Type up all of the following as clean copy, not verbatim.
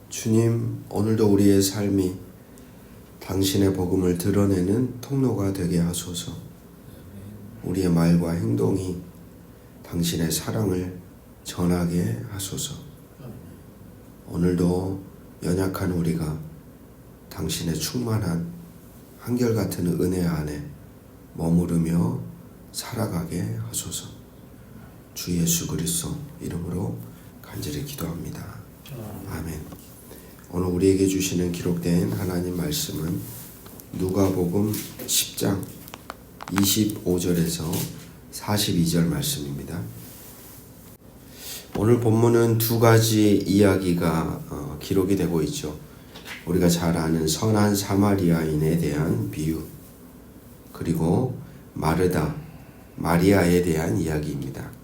주님, 오늘도 우리의 삶이 당신의 복음을 드러내는 통로가 되게 하소서. 우리의 말과 행동이 당신의 사랑을 전하게 하소서. 오늘도 연약한 우리가 당신의 충만한 한결같은 은혜 안에 머무르며 살아가게 하소서. 주 예수 그리스도 이름으로 간절히 기도합니다. 아멘. 오늘 우리에게 주시는 기록된 하나님 말씀은 누가복음 10장 25절에서 42절 말씀입니다. 오늘 본문은 두 가지 이야기가 기록이 되고 있죠. 우리가 잘 아는 선한 사마리아인에 대한 비유, 그리고 마르다, 마리아에 대한 이야기입니다.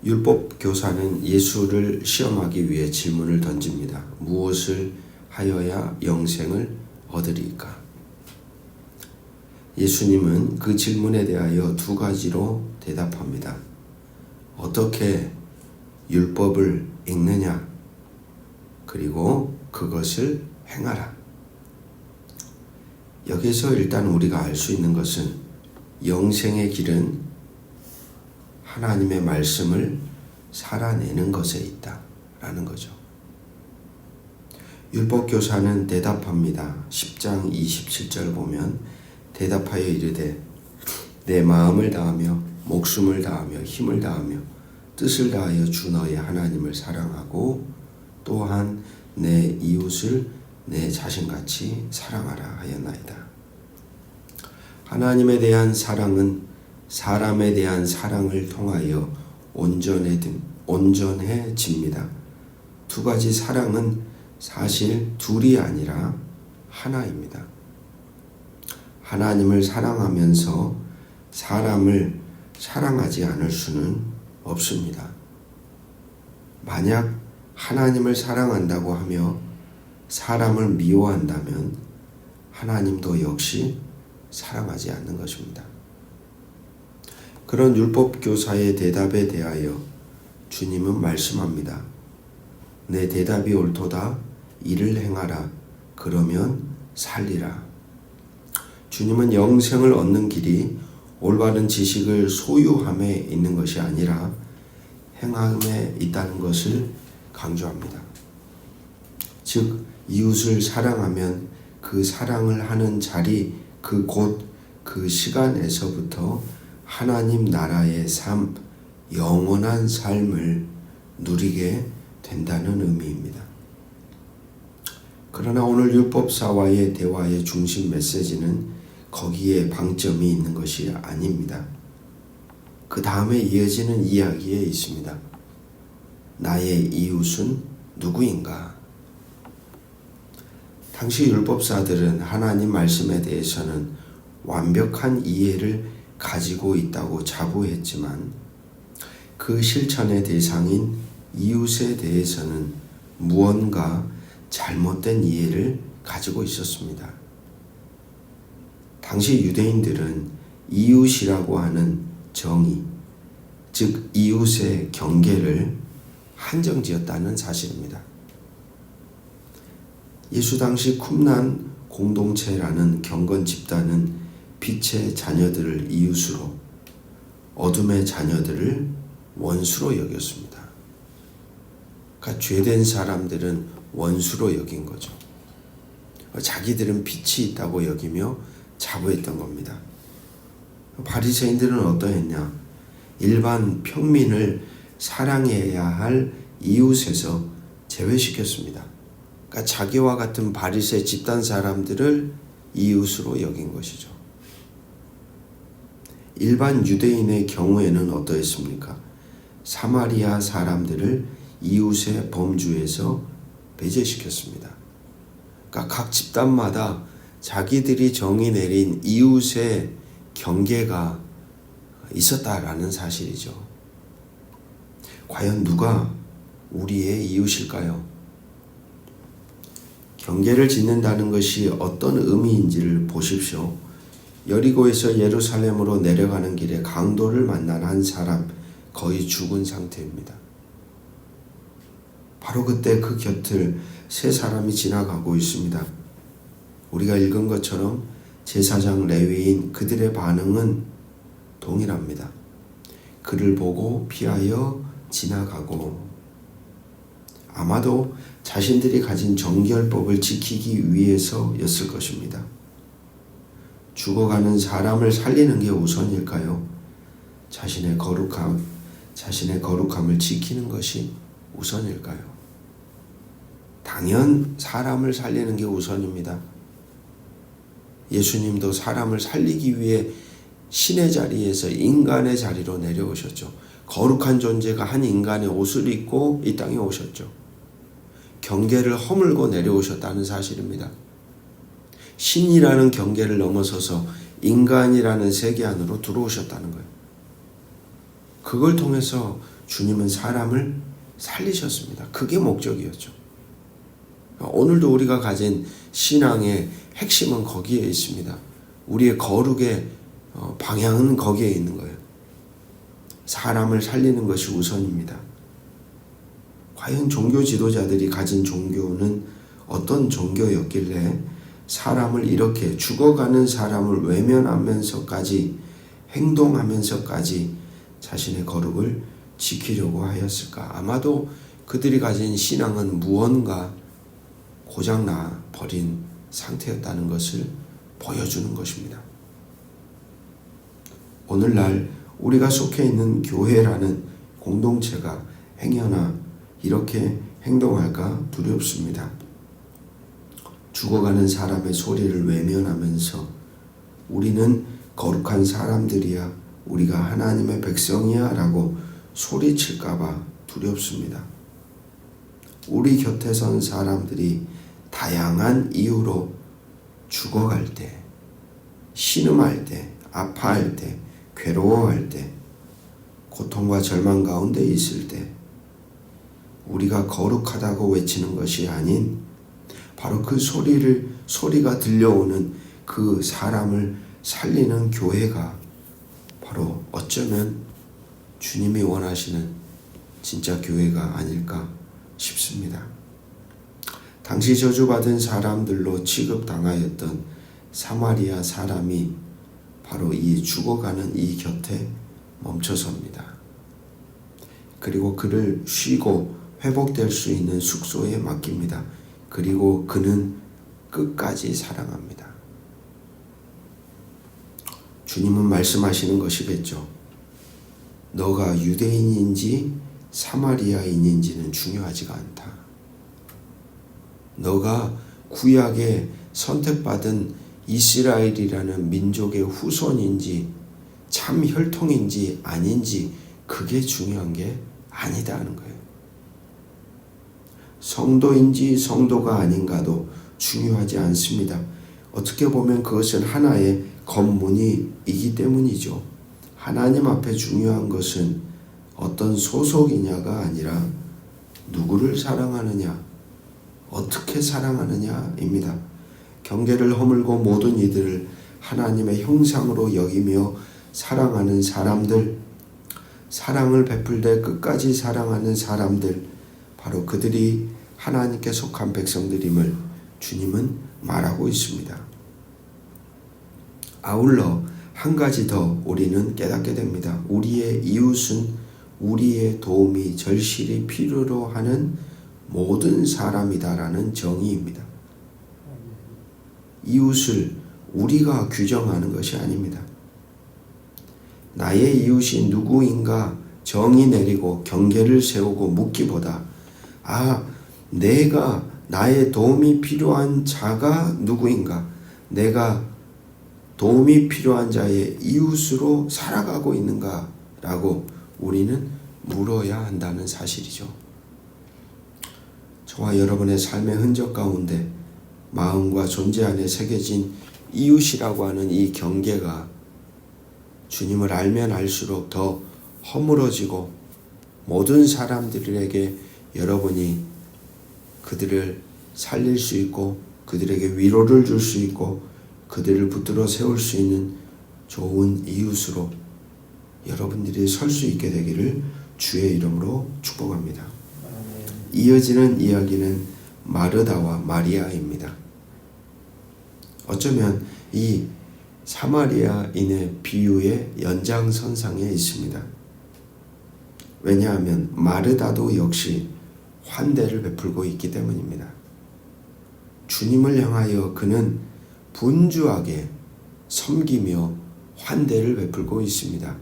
율법 교사는 예수를 시험하기 위해 질문을 던집니다. 무엇을 하여야 영생을 얻으리까? 예수님은 그 질문에 대하여 두 가지로 대답합니다. 어떻게 율법을 읽느냐? 그리고 그것을 행하라. 여기서 일단 우리가 알 수 있는 것은 영생의 길은 하나님의 말씀을 살아내는 것에 있다라는 거죠. 율법교사는 대답합니다. 10장 27절 보면 대답하여 이르되 내 마음을 다하며 목숨을 다하며 힘을 다하며 뜻을 다하여 주 너의 하나님을 사랑하고 또한 내 이웃을 내 자신같이 사랑하라 하였나이다. 하나님에 대한 사랑은 사람에 대한 사랑을 통하여 온전해집니다. 두 가지 사랑은 사실 둘이 아니라 하나입니다. 하나님을 사랑하면서 사람을 사랑하지 않을 수는 없습니다. 만약 하나님을 사랑한다고 하며 사람을 미워한다면 하나님도 역시 사랑하지 않는 것입니다. 그런 율법교사의 대답에 대하여 주님은 말씀합니다. 내 대답이 옳도다. 이를 행하라. 그러면 살리라. 주님은 영생을 얻는 길이 올바른 지식을 소유함에 있는 것이 아니라 행함에 있다는 것을 강조합니다. 즉 이웃을 사랑하면 그 사랑을 하는 자리, 그 곳, 그 시간에서부터 하나님 나라의 삶, 영원한 삶을 누리게 된다는 의미입니다. 그러나 오늘 율법사와의 대화의 중심 메시지는 거기에 방점이 있는 것이 아닙니다. 그 다음에 이어지는 이야기에 있습니다. 나의 이웃은 누구인가? 당시 율법사들은 하나님 말씀에 대해서는 완벽한 이해를 가지고 있다고 자부했지만 그 실천의 대상인 이웃에 대해서는 무언가 잘못된 이해를 가지고 있었습니다. 당시 유대인들은 이웃이라고 하는 정의, 즉 이웃의 경계를 한정지었다는 사실입니다. 예수 당시 쿰난 공동체라는 경건 집단은 빛의 자녀들을 이웃으로, 어둠의 자녀들을 원수로 여겼습니다. 그러니까 죄된 사람들은 원수로 여긴 거죠. 자기들은 빛이 있다고 여기며 자부했던 겁니다. 바리새인들은 어떠했냐? 일반 평민을 사랑해야 할 이웃에서 제외시켰습니다. 그러니까 자기와 같은 바리새 집단 사람들을 이웃으로 여긴 것이죠. 일반 유대인의 경우에는 어떠했습니까? 사마리아 사람들을 이웃의 범주에서 배제시켰습니다. 그러니까 각 집단마다 자기들이 정의 내린 이웃의 경계가 있었다라는 사실이죠. 과연 누가 우리의 이웃일까요? 경계를 짓는다는 것이 어떤 의미인지를 보십시오. 여리고에서 예루살렘으로 내려가는 길에 강도를 만난 한 사람, 거의 죽은 상태입니다. 바로 그때 그 곁을 세 사람이 지나가고 있습니다. 우리가 읽은 것처럼 제사장 레위인 그들의 반응은 동일합니다. 그를 보고 피하여 지나가고, 아마도 자신들이 가진 정결법을 지키기 위해서였을 것입니다. 죽어가는 사람을 살리는 게 우선일까요? 자신의 거룩함을 지키는 것이 우선일까요? 당연 사람을 살리는 게 우선입니다. 예수님도 사람을 살리기 위해 신의 자리에서 인간의 자리로 내려오셨죠. 거룩한 존재가 한 인간의 옷을 입고 이 땅에 오셨죠. 경계를 허물고 내려오셨다는 사실입니다. 신이라는 경계를 넘어서서 인간이라는 세계 안으로 들어오셨다는 거예요. 그걸 통해서 주님은 사람을 살리셨습니다. 그게 목적이었죠. 오늘도 우리가 가진 신앙의 핵심은 거기에 있습니다. 우리의 거룩의 방향은 거기에 있는 거예요. 사람을 살리는 것이 우선입니다. 과연 종교 지도자들이 가진 종교는 어떤 종교였길래 사람을 이렇게 죽어가는 사람을 외면하면서까지 행동하면서까지 자신의 거룩을 지키려고 하였을까? 아마도 그들이 가진 신앙은 무언가 고장나 버린 상태였다는 것을 보여주는 것입니다. 오늘날 우리가 속해 있는 교회라는 공동체가 행여나 이렇게 행동할까 두렵습니다. 죽어가는 사람의 소리를 외면하면서 우리는 거룩한 사람들이야, 우리가 하나님의 백성이야 라고 소리칠까봐 두렵습니다. 우리 곁에 선 사람들이 다양한 이유로 죽어갈 때, 신음할 때, 아파할 때, 괴로워할 때, 고통과 절망 가운데 있을 때 우리가 거룩하다고 외치는 것이 아닌 바로 그 소리가 들려오는 그 사람을 살리는 교회가 바로 어쩌면 주님이 원하시는 진짜 교회가 아닐까 싶습니다. 당시 저주받은 사람들로 취급당하였던 사마리아 사람이 바로 이 죽어가는 이 곁에 멈춰섭니다. 그리고 그를 쉬고 회복될 수 있는 숙소에 맡깁니다. 그리고 그는 끝까지 사랑합니다. 주님은 말씀하시는 것이겠죠. 너가 유대인인지 사마리아인인지는 중요하지가 않다. 너가 구약에 선택받은 이스라엘이라는 민족의 후손인지 참 혈통인지 아닌지 그게 중요한 게 아니다 하는 거예요. 성도인지 성도가 아닌가도 중요하지 않습니다. 어떻게 보면 그것은 하나의 검문이기 때문이죠. 하나님 앞에 중요한 것은 어떤 소속이냐가 아니라 누구를 사랑하느냐, 어떻게 사랑하느냐입니다. 경계를 허물고 모든 이들을 하나님의 형상으로 여기며 사랑하는 사람들, 사랑을 베풀되 끝까지 사랑하는 사람들, 바로 그들이 하나님께 속한 백성들임을 주님은 말하고 있습니다. 아울러 한 가지 더 우리는 깨닫게 됩니다. 우리의 이웃은 우리의 도움이 절실히 필요로 하는 모든 사람이다라는 정의입니다. 이웃을 우리가 규정하는 것이 아닙니다. 나의 이웃이 누구인가 정의 내리고 경계를 세우고 묻기보다 내가 나의 도움이 필요한 자가 누구인가, 내가 도움이 필요한 자의 이웃으로 살아가고 있는가 라고 우리는 물어야 한다는 사실이죠. 저와 여러분의 삶의 흔적 가운데 마음과 존재 안에 새겨진 이웃이라고 하는 이 경계가 주님을 알면 알수록 더 허물어지고 모든 사람들에게 여러분이 그들을 살릴 수 있고 그들에게 위로를 줄 수 있고 그들을 붙들어 세울 수 있는 좋은 이웃으로 여러분들이 설 수 있게 되기를 주의 이름으로 축복합니다. 이어지는 이야기는 마르다와 마리아입니다. 어쩌면 이 사마리아인의 비유의 연장선상에 있습니다. 왜냐하면 마르다도 역시 환대를 베풀고 있기 때문입니다. 주님을 향하여 그는 분주하게 섬기며 환대를 베풀고 있습니다.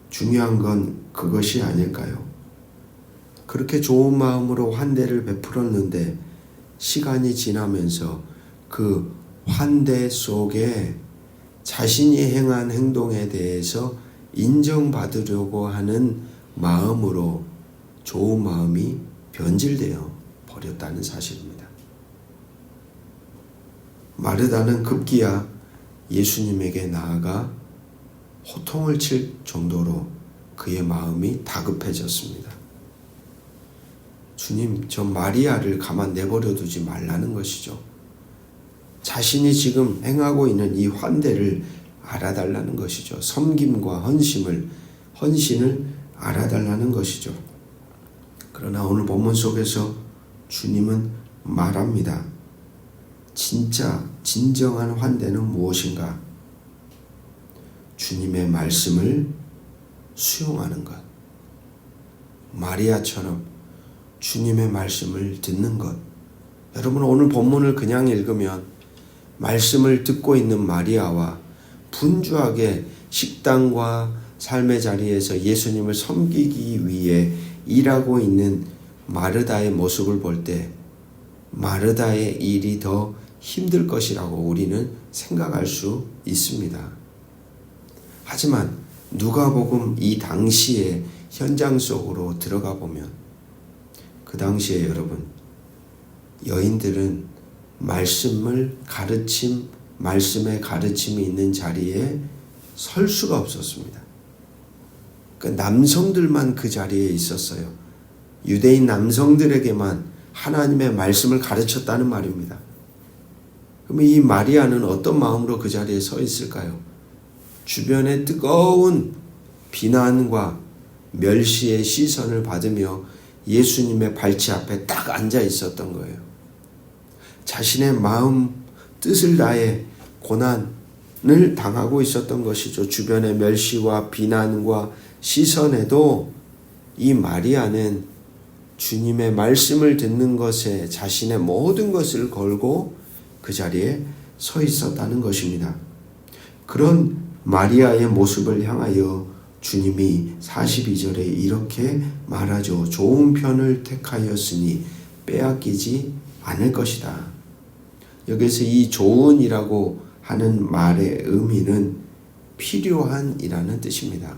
중요한 건 그것이 아닐까요? 그렇게 좋은 마음으로 환대를 베풀었는데 시간이 지나면서 그 환대 속에 자신이 행한 행동에 대해서 인정받으려고 하는 마음으로 좋은 마음이 변질되어 버렸다는 사실입니다. 마르다는 급기야 예수님에게 나아가 호통을 칠 정도로 그의 마음이 다급해졌습니다. 주님, 저 마리아를 가만 내버려 두지 말라는 것이죠. 자신이 지금 행하고 있는 이 환대를 알아달라는 것이죠. 섬김과 헌신을 알아달라는 것이죠. 그러나 오늘 본문 속에서 주님은 말합니다. 진정한 환대는 무엇인가? 주님의 말씀을 수용하는 것. 마리아처럼 주님의 말씀을 듣는 것. 여러분, 오늘 본문을 그냥 읽으면 말씀을 듣고 있는 마리아와 분주하게 식당과 삶의 자리에서 예수님을 섬기기 위해 일하고 있는 마르다의 모습을 볼 때 마르다의 일이 더 힘들 것이라고 우리는 생각할 수 있습니다. 하지만 누가복음 이 당시의 현장 속으로 들어가 보면 그 당시에 여러분, 여인들은 말씀의 가르침이 있는 자리에 설 수가 없었습니다. 그러니까 남성들만 그 자리에 있었어요. 유대인 남성들에게만 하나님의 말씀을 가르쳤다는 말입니다. 그러면 이 마리아는 어떤 마음으로 그 자리에 서 있을까요? 주변의 뜨거운 비난과 멸시의 시선을 받으며 예수님의 발치 앞에 딱 앉아 있었던 거예요. 자신의 마음 뜻을 다해 고난을 당하고 있었던 것이죠. 주변의 멸시와 비난과 시선에도 이 마리아는 주님의 말씀을 듣는 것에 자신의 모든 것을 걸고 그 자리에 서 있었다는 것입니다. 그런 마리아의 모습을 향하여 주님이 42절에 이렇게 말하죠. 좋은 편을 택하였으니 빼앗기지 않을 것이다. 여기서 이 좋은이라고 하는 말의 의미는 필요한이라는 뜻입니다.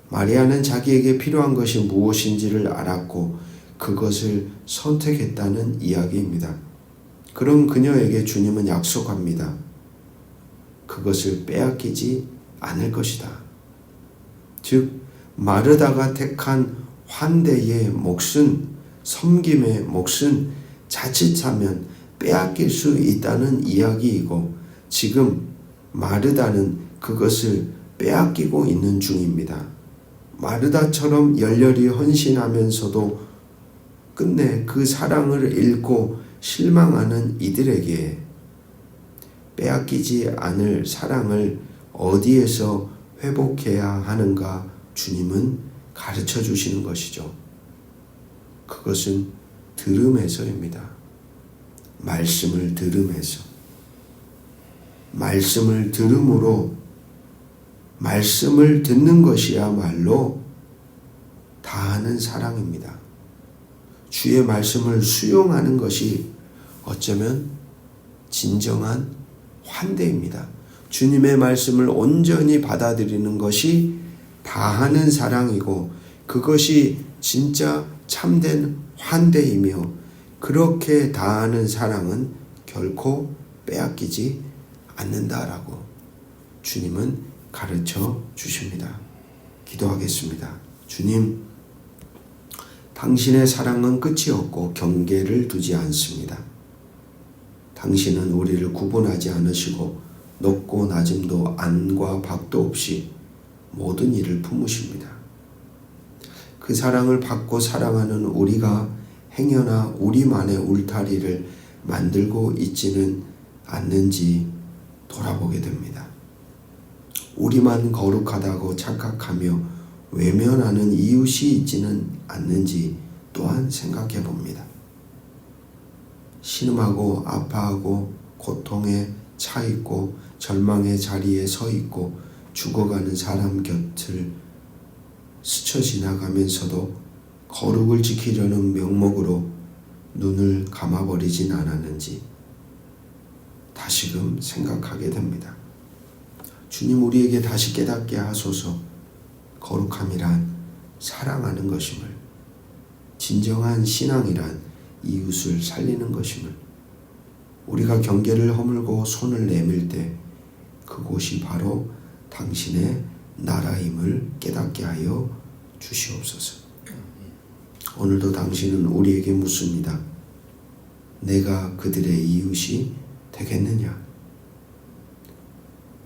마리아는 자기에게 필요한 것이 무엇인지를 알았고 그것을 선택했다는 이야기입니다. 그런 그녀에게 주님은 약속합니다. 그것을 빼앗기지 않을 것이다. 즉 마르다가 택한 환대의 몫은, 섬김의 몫은 자칫하면 빼앗길 수 있다는 이야기이고 지금 마르다는 그것을 빼앗기고 있는 중입니다. 마르다처럼 열렬히 헌신하면서도 끝내 그 사랑을 잃고 실망하는 이들에게 빼앗기지 않을 사랑을 어디에서 회복해야 하는가 주님은 가르쳐 주시는 것이죠. 그것은 들음에서입니다. 말씀을 들음에서. 말씀을 들음으로 말씀을 듣는 것이야말로 다하는 사랑입니다. 주의 말씀을 수용하는 것이 어쩌면 진정한 환대입니다. 주님의 말씀을 온전히 받아들이는 것이 다하는 사랑이고 그것이 진짜 참된 환대이며 그렇게 다하는 사랑은 결코 빼앗기지 않는다라고 주님은 가르쳐 주십니다. 기도하겠습니다. 주님, 당신의 사랑은 끝이 없고 경계를 두지 않습니다. 당신은 우리를 구분하지 않으시고 높고 낮음도 안과 밖도 없이 모든 일을 품으십니다. 그 사랑을 받고 사랑하는 우리가 행여나 우리만의 울타리를 만들고 있지는 않는지 돌아보게 됩니다. 우리만 거룩하다고 착각하며 외면하는 이웃이 있지는 않는지 또한 생각해 봅니다. 신음하고 아파하고 고통에 차 있고 절망의 자리에 서 있고 죽어가는 사람 곁을 스쳐 지나가면서도 거룩을 지키려는 명목으로 눈을 감아버리진 않았는지 다시금 생각하게 됩니다. 주님 우리에게 다시 깨닫게 하소서. 거룩함이란 사랑하는 것임을, 진정한 신앙이란 이웃을 살리는 것임을, 우리가 경계를 허물고 손을 내밀 때 그곳이 바로 당신의 나라임을 깨닫게 하여 주시옵소서. 오늘도 당신은 우리에게 묻습니다. 내가 그들의 이웃이 되겠느냐?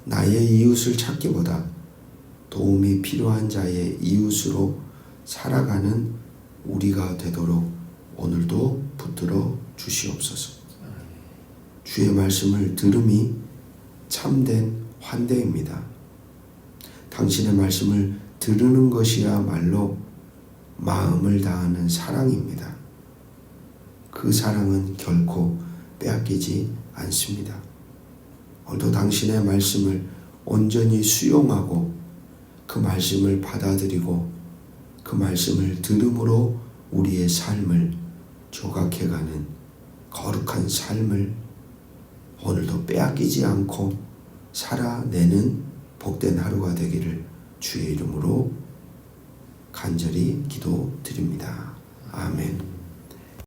나의 이웃을 찾기보다 도움이 필요한 자의 이웃으로 살아가는 우리가 되도록 오늘도 붙들어 주시옵소서. 주의 말씀을 들음이 참된 환대입니다. 당신의 말씀을 들으는 것이야말로 마음을 다하는 사랑입니다. 그 사랑은 결코 빼앗기지 않습니다. 오늘도 당신의 말씀을 온전히 수용하고 그 말씀을 받아들이고 그 말씀을 들음으로 우리의 삶을 조각해가는 거룩한 삶을 오늘도 빼앗기지 않고 살아내는 복된 하루가 되기를 주의 이름으로 간절히 기도드립니다. 아멘.